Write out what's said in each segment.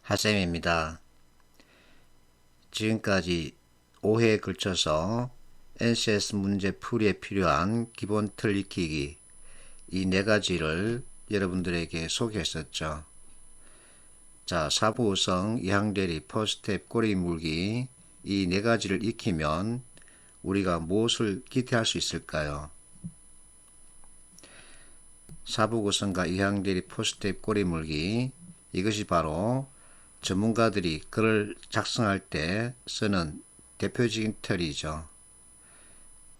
하쌤입니다. 지금까지 5회에 걸쳐서 NCS 문제 풀이에 필요한 기본 틀 익히기 이 네 가지를 여러분들에게 소개했었죠. 자, 사부우성, 이항대리, 포스텝, 꼬리 물기 이 네 가지를 익히면 우리가 무엇을 기대할 수 있을까요? 사부구성과 이항대리, 포스텝, 꼬리 물기 이것이 바로 전문가들이 글을 작성할 때 쓰는 대표적인 틀이죠.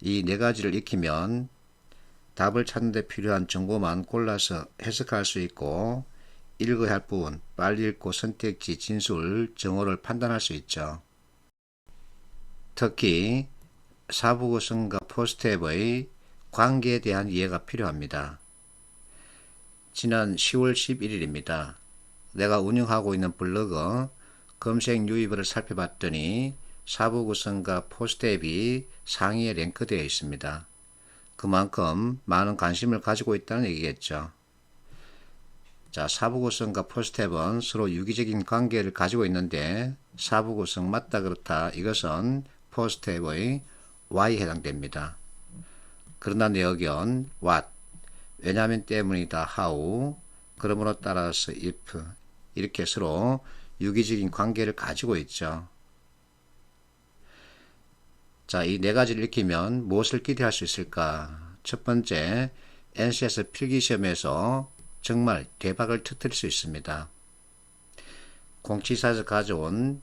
이 네 가지를 익히면 답을 찾는 데 필요한 정보만 골라서 해석할 수 있고 읽어야 할 부분, 빨리 읽고 선택지, 진술, 정오를 판단할 수 있죠. 특히 사부구성과 포스트앱의 관계에 대한 이해가 필요합니다. 지난 10월 11일입니다. 내가 운영하고 있는 블로그 검색 유입을 살펴봤더니 사부구성과 포스트앱이 상위에 랭크되어 있습니다. 그만큼 많은 관심을 가지고 있다는 얘기겠죠. 자, 사부구성과 포스트앱은 서로 유기적인 관계를 가지고 있는데 사부구성 맞다 그렇다 이것은 포스트앱의 Y에 해당됩니다. 그러나 내 의견 What, 왜냐하면 때문이다 How, 그러므로 따라서 if 이렇게 서로 유기적인 관계를 가지고 있죠. 자, 이 네 가지를 익히면 무엇을 기대할 수 있을까? 첫 번째, NCS 필기시험에서 정말 대박을 터뜨릴 수 있습니다. 공치사에서 가져온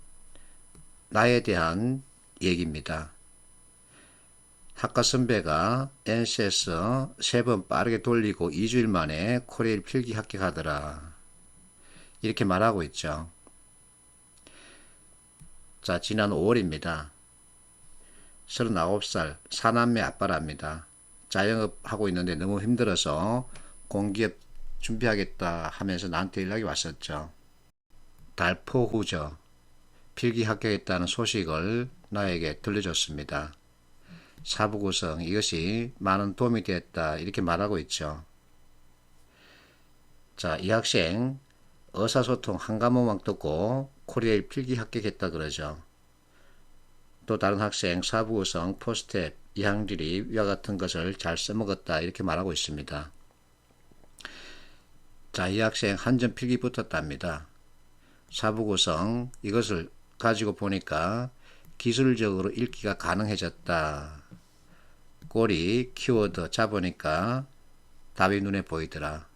나에 대한 얘기입니다. 학과 선배가 NCS 3번 빠르게 돌리고 2주일 만에 코레일 필기 합격하더라. 이렇게 말하고 있죠. 자, 지난 5월입니다. 39살 사남매 아빠랍니다. 자영업 하고 있는데 너무 힘들어서 공기업 준비하겠다 하면서 나한테 연락이 왔었죠. 달포 후죠. 필기 합격했다는 소식을 나에게 들려줬습니다. 사부구성 이것이 많은 도움이 되었다 이렇게 말하고 있죠. 자, 이 학생 의사소통 한 과목만 듣고 코리아일 필기 합격했다 그러죠. 또 다른 학생 사부구성, 포스트앱, 이항들이 위와 같은 것을 잘 써먹었다 이렇게 말하고 있습니다. 자, 이 학생 한 점 필기 붙었답니다. 사부구성 이것을 가지고 보니까 기술적으로 읽기가 가능해졌다. 꼬리 키워드 잡으니까 답이 눈에 보이더라.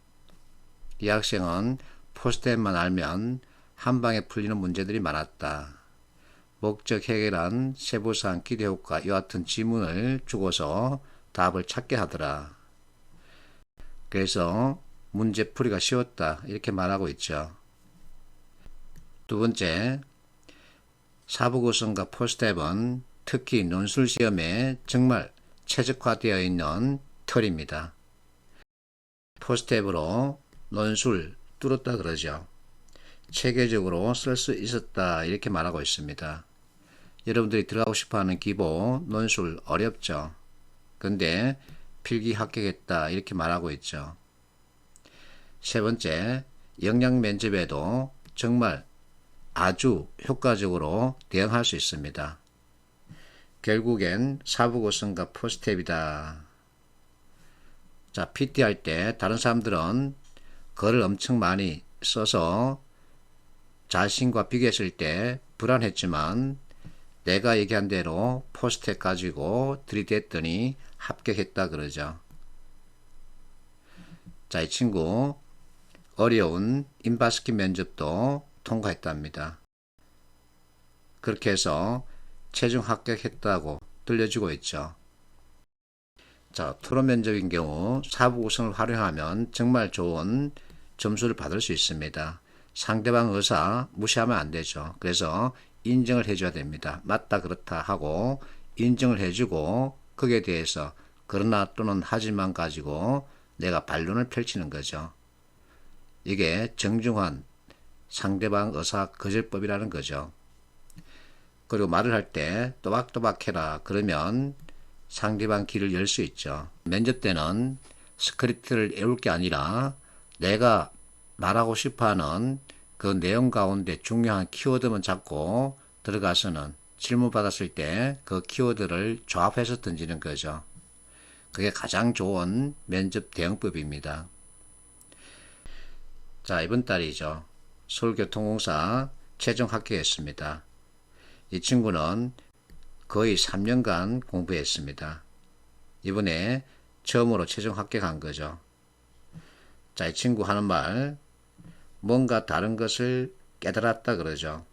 이 학생은 포스트앱만 알면 한 방에 풀리는 문제들이 많았다. 목적 해결한 세부사항 기대효과 이와 같은 지문을 주고서 답을 찾게 하더라. 그래서 문제풀이가 쉬웠다 이렇게 말하고 있죠. 두 번째, 사부구성과 포스트앱은 특히 논술시험에 정말 최적화되어 있는 틀입니다. 포스트앱으로 논술 뚫었다 그러죠. 체계적으로 쓸 수 있었다 이렇게 말하고 있습니다. 여러분들이 들어가고 싶어하는 기본 논술 어렵죠. 근데 필기 합격했다 이렇게 말하고 있죠. 세 번째, 역량 면접에도 정말 아주 효과적으로 대응할 수 있습니다. 결국엔 사부구성과 포스트앱이다. 자, PT 할 때 다른 사람들은 글을 엄청 많이 써서 자신과 비교했을 때 불안했지만 내가 얘기한 대로 포스트앱 가지고 들이댔더니 합격했다 그러죠. 자, 이 친구 어려운 인바스키 면접도 통과했답니다. 그렇게 해서 최종 합격했다고 들려주고 있죠. 자, 토론 면접인 경우 사부구성을 활용하면 정말 좋은 점수를 받을 수 있습니다. 상대방 의사 무시하면 안 되죠. 그래서 인정을 해줘야 됩니다. 맞다 그렇다 하고 인정을 해주고 거기에 대해서 그러나 또는 하지만 가지고 내가 반론을 펼치는 거죠. 이게 정중한 상대방 의사 거절법이라는 거죠. 그리고 말을 할 때 또박또박 해라 그러면 상대방 길을 열 수 있죠. 면접 때는 스크립트를 외울 게 아니라 내가 말하고 싶어하는 그 내용 가운데 중요한 키워드만 잡고 들어가서는 질문 받았을 때 그 키워드를 조합해서 던지는 거죠. 그게 가장 좋은 면접 대응법입니다. 자, 이번 달이죠. 서울교통공사 최종 합격했습니다. 이 친구는 거의 3년간 공부했습니다. 이번에 처음으로 최종 합격한 거죠. 자, 이 친구 하는 말, 뭔가 다른 것을 깨달았다 그러죠.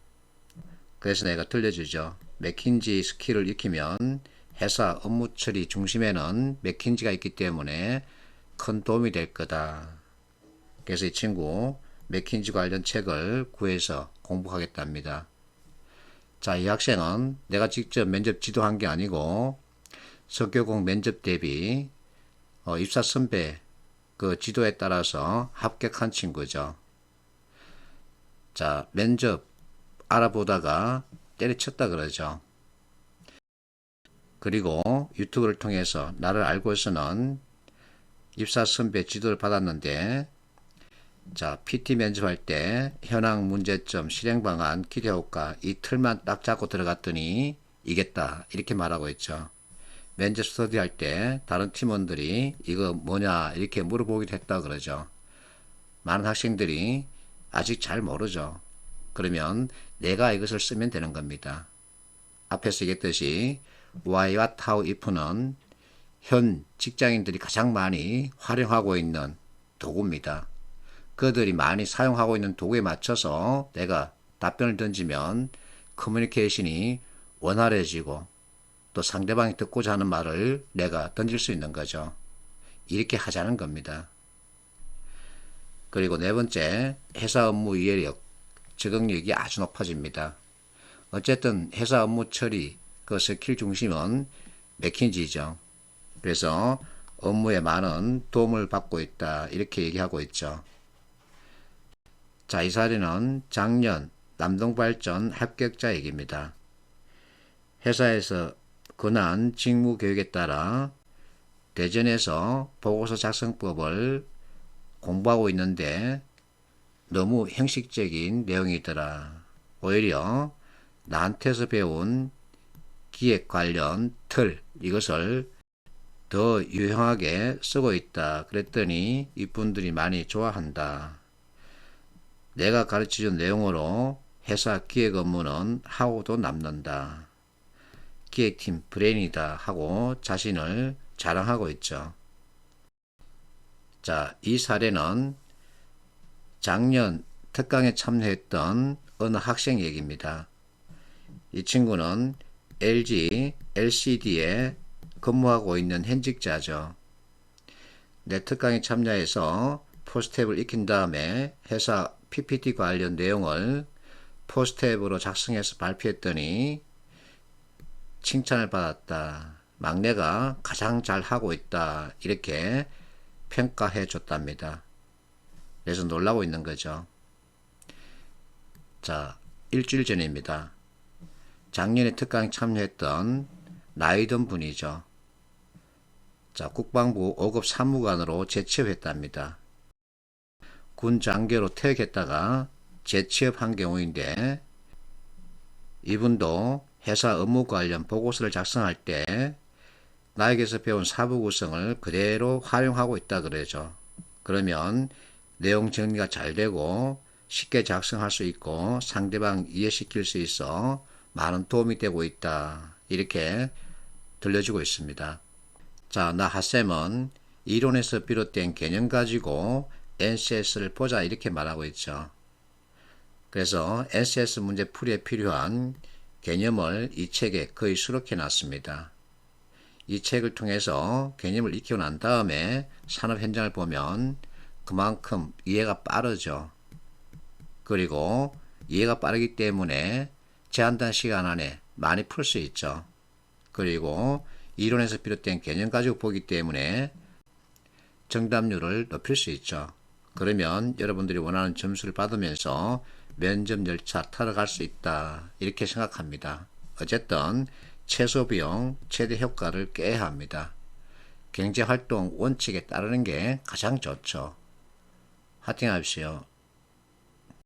그래서 내가 들려주죠. 맥킨지 스킬을 익히면 회사 업무 처리 중심에는 맥킨지가 있기 때문에 큰 도움이 될 거다. 그래서 이 친구 맥킨지 관련 책을 구해서 공부하겠답니다. 자, 이 학생은 내가 직접 면접 지도한 게 아니고 석교공 면접 대비 입사 선배 그 지도에 따라서 합격한 친구죠. 자, 면접 알아보다가 때려쳤다 그러죠. 그리고 유튜브를 통해서 나를 알고서는 입사 선배 지도를 받았는데, 자, PT 면접할 때 현황, 문제점, 실행 방안, 기대 효과 이 틀만 딱 잡고 들어갔더니 이겼다 이렇게 말하고 있죠. 면접 스터디 할 때 다른 팀원들이 이거 뭐냐 이렇게 물어보기도 했다 그러죠. 많은 학생들이 아직 잘 모르죠. 그러면 내가 이것을 쓰면 되는 겁니다. 앞에서 얘기했듯이 why, what, how, if는 현 직장인들이 가장 많이 활용하고 있는 도구입니다. 그들이 많이 사용하고 있는 도구에 맞춰서 내가 답변을 던지면 커뮤니케이션이 원활해지고 또 상대방이 듣고자 하는 말을 내가 던질 수 있는 거죠. 이렇게 하자는 겁니다. 그리고 네 번째, 회사 업무 이해력, 적응력이 아주 높아집니다. 어쨌든 회사 업무 처리, 그 스킬 중심은 맥킨지죠. 그래서 업무에 많은 도움을 받고 있다 이렇게 얘기하고 있죠. 자, 이 사례는 작년 남동발전 합격자 얘기입니다. 회사에서 권한 직무 교육에 따라 대전에서 보고서 작성법을 공부하고 있는데 너무 형식적인 내용이더라. 오히려 나한테서 배운 기획 관련 틀 이것을 더 유용하게 쓰고 있다. 그랬더니 이분들이 많이 좋아한다. 내가 가르쳐준 내용으로 회사 기획 업무는 하고도 남는다. 기획팀 브레인이다 하고 자신을 자랑하고 있죠. 자, 이 사례는 작년 특강에 참여했던 어느 학생 얘기입니다. 이 친구는 LG, LCD에 근무하고 있는 현직자죠. 내 특강에 참여해서 포스트앱을 익힌 다음에 회사 PPT 관련 내용을 포스트앱으로 작성해서 발표했더니 칭찬을 받았다. 막내가 가장 잘 하고 있다. 이렇게 평가해 줬답니다. 그래서 놀라고 있는 거죠. 자, 일주일 전입니다. 작년에 특강에 참여했던 나이 든 분이죠. 자, 국방부 5급 사무관으로 재취업했답니다. 군 장교로 퇴역했다가 재취업한 경우인데 이분도 회사 업무 관련 보고서를 작성할 때 나에게서 배운 사부 구성을 그대로 활용하고 있다 그러죠. 그러면 내용 정리가 잘 되고 쉽게 작성할 수 있고 상대방 이해시킬 수 있어 많은 도움이 되고 있다. 이렇게 들려주고 있습니다. 자, 나 핫쌤은 이론에서 비롯된 개념 가지고 NCS를 보자 이렇게 말하고 있죠. 그래서 NCS 문제 풀이에 필요한 개념을 이 책에 거의 수록해 놨습니다. 이 책을 통해서 개념을 익히고 난 다음에 산업 현장을 보면 그만큼 이해가 빠르죠. 그리고 이해가 빠르기 때문에 제한된 시간 안에 많이 풀 수 있죠. 그리고 이론에서 비롯된 개념 가지고 보기 때문에 정답률을 높일 수 있죠. 그러면 여러분들이 원하는 점수를 받으면서 면접 열차 타러 갈 수 있다. 이렇게 생각합니다. 어쨌든 최소 비용, 최대 효과를 꾀해야 합니다. 경제활동 원칙에 따르는 게 가장 좋죠. 화이팅 하십시오.